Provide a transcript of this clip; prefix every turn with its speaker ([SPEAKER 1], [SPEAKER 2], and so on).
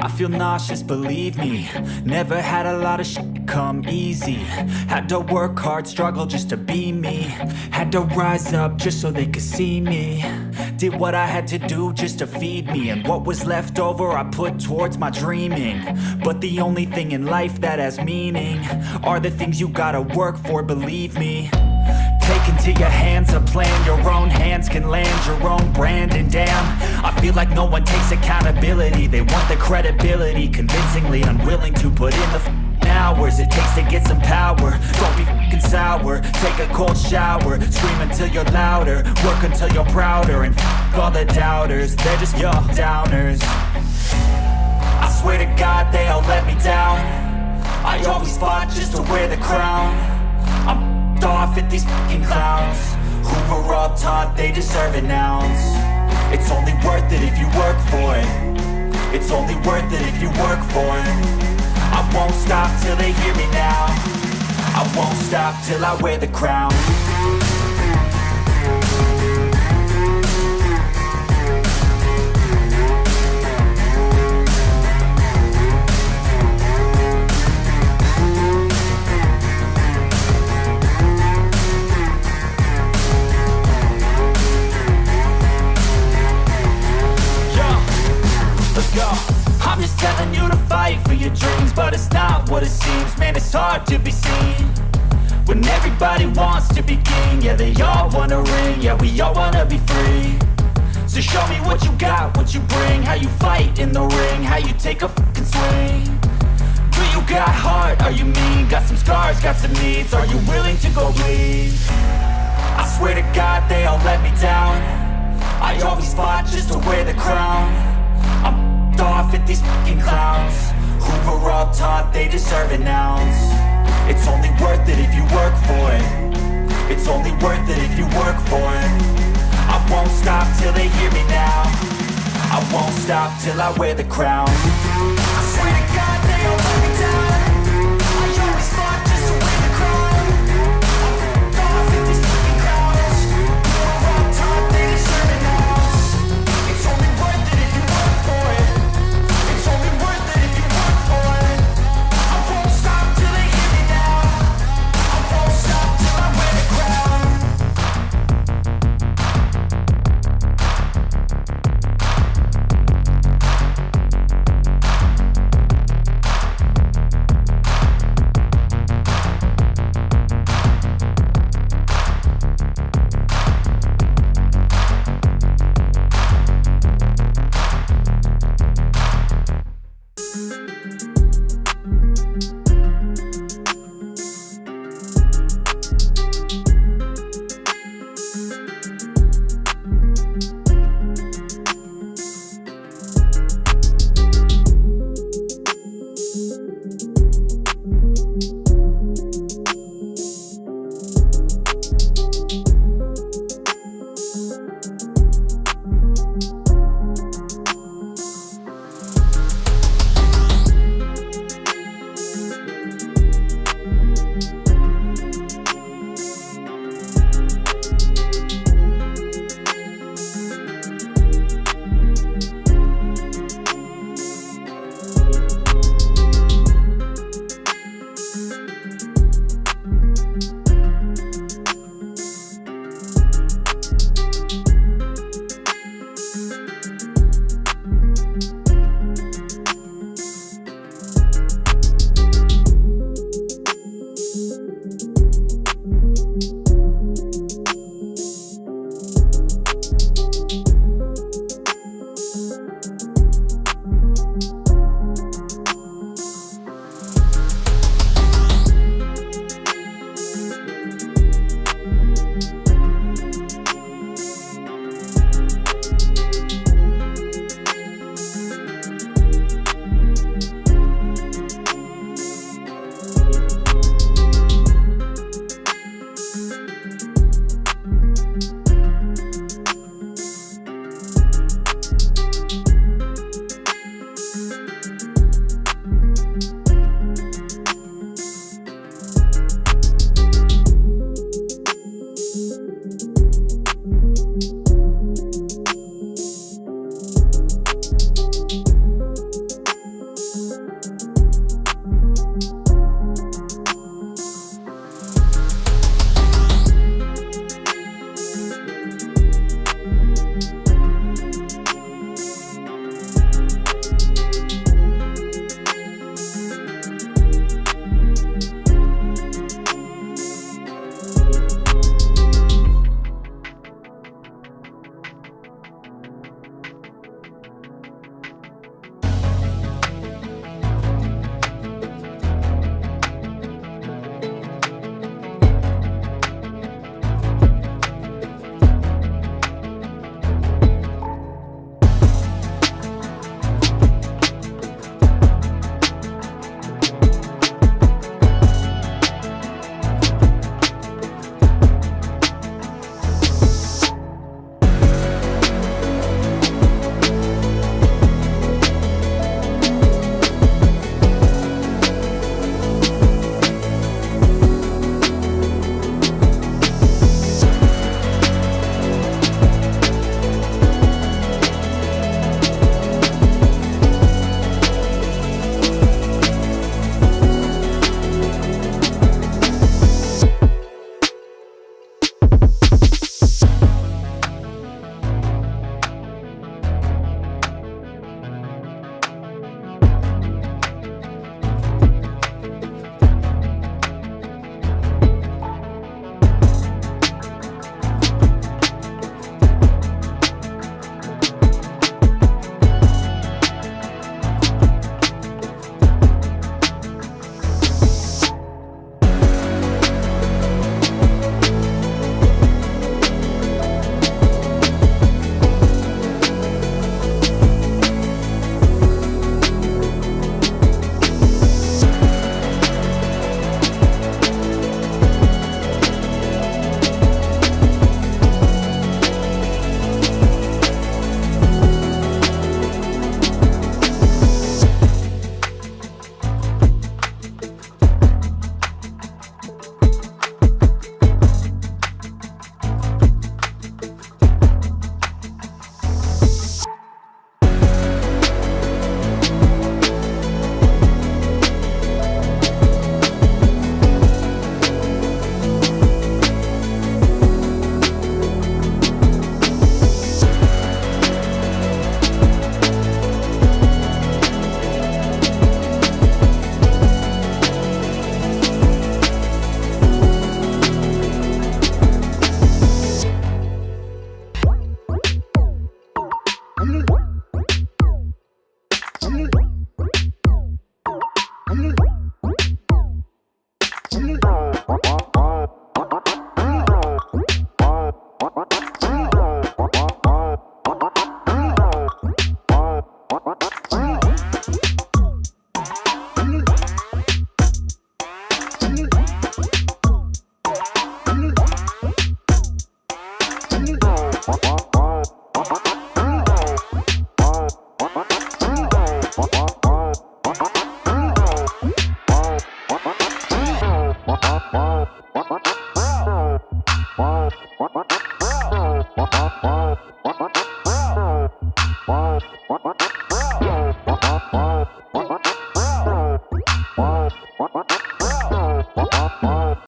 [SPEAKER 1] I feel nauseous, believe me. Never had a lot of shit come easy. Had to work hard, struggle just to be me. Had to rise up just so they could see me. Did what I had to do just to feed me. And what was left over I put towards my dreaming. But the only thing in life that has meaning are the things you gotta work for, believe me. Take into your hands a plan. Your own hands can land your own brand. And damn, I feel like no one takes accountability. They want the credibility, convincingly unwilling to put in the hours it takes to get some power. Don't be f***ing sour. Take a cold shower. Scream until you're louder. Work until you're prouder. And f*** all the doubters, they're just your downers. I swear to God they all let me down. I always fought just to wear the crown. I'm off at these fucking clowns who were all taught they deserve an ounce. It's only worth it if you work for it. It's only worth it if you work for it. I won't stop till they hear me now. I won't stop till I wear the crown. I'm just telling you to fight for your dreams, but it's not what it seems. Man, it's hard to be seen when everybody wants to be king. Yeah, they all wanna ring, yeah, we all wanna be free. So show me what you got, what you bring, how you fight in the ring, how you take a fucking swing. Do you got heart, are you mean? Got some scars, got some needs, are you willing to go bleed? I swear to God they all let me down. I always fought just to wear the crown. I'm off at these fucking clowns who were all taught they deserve an ounce. It's only worth it if you work for it. It's only worth it if you work for it. I won't stop till they hear me now. I won't stop till I wear the crown. I swear to God they all let me down. I always fought just to wear the crown. I'm off at these fucking clowns who were all taught they deserve an ounce. It's only worth it if you work for it. It's only worth it if you work for it. I won't stop till they hear me now. I won't stop till I wear the crown.